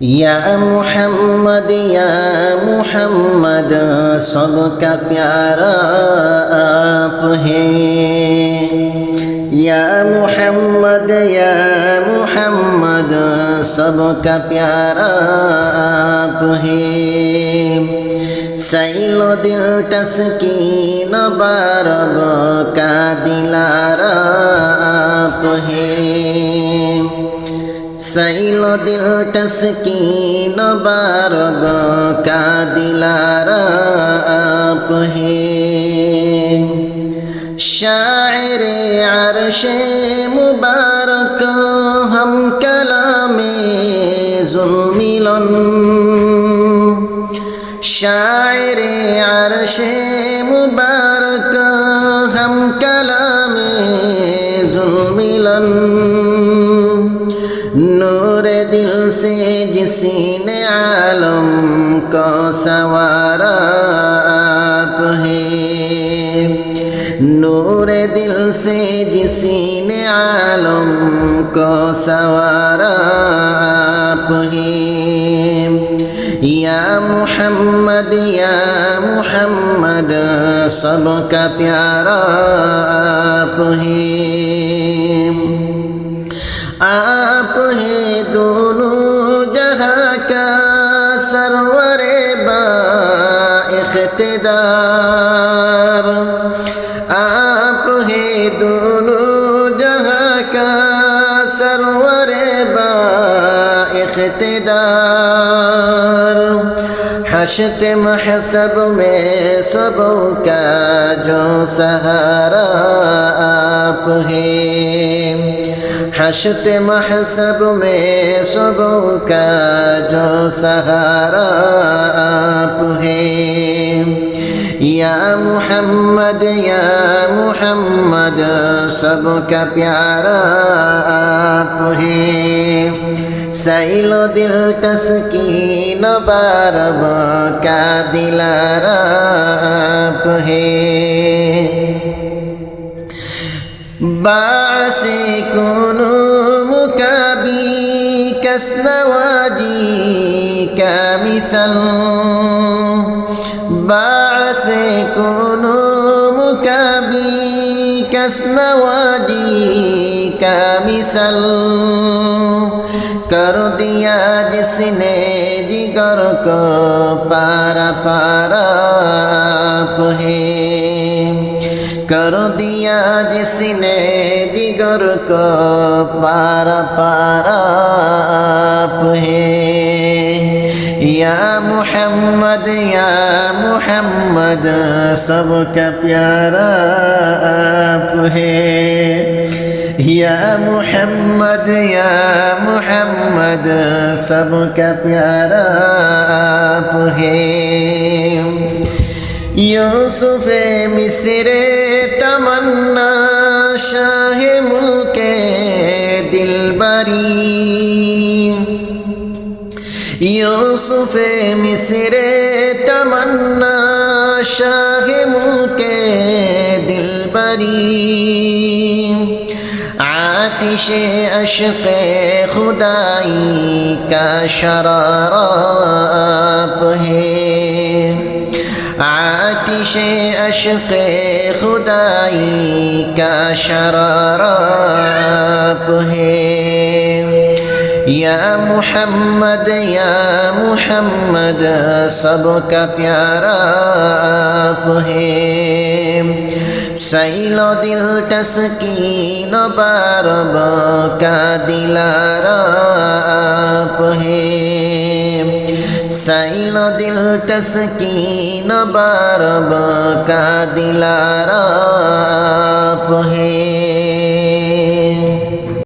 या मुहम्मद सबका प्यारा आप हैं। या मुहम्मद सबका प्यारा आप हैं। सैलो दिल तस्कीन बारब का दिलारा आप हैं। सैलो दिल तस्कीन बारब का दिलारा आप हैं। शायर अर्शे मुबारक हम कलामे जुल्मिलन। शायर अर्शे मुबारक हम कलामे जुल्मिलन। नूर दिल से जिसने आलम को सवारा आप हैं। नूर दिल से जिसने आलम को सवारा आप हैं। या मुहम्मद सबका प्यारा आप हैं। आप हैं दोनों जहां का सरवरे बा इख्तिदार। आप हैं दोनों जहां का सरवरे बा इख्तिदार। हशत महसब में सबों का जो सहारा आप हैं। हशत महसब में सबों का जो सहारा आप हैं। या मुहम्मद सबका प्यारा आप हैं। सैलो दिल तस्कीन बारब का दिलारा आप हैं। बासे कुनु मुकाबी कसनवाजी का मिसल। बासे कुनु मुकाबी कसनवाजी का मिसल। कर दिया जिसने जिगर को पारा पारा आप हैं। कर दिया जिसने जिगर को पारा पारा आप हैं। या मुहम्मद सबका प्यारा आप हैं। या मुहम्मद सबका प्यारा आप हैं। यूसुफ मिस्रे तमन्ना शाह मुल्के दिलबरी। यूसुफ मिस्रे तमन्ना शाह मुल्के दिलबरी। आतिशे अश्क़े खुदाई का शरारा आप हैं। आतिशे अश्क़े खुदाई का शरारा आप हैं। या मुहम्मद सबका प्यारा आप हैं। सैलो दिल तस्कीन बारब का दिलारा आप हैं। सैलो दिल तस्कीन बारब का दिलारा आप हैं।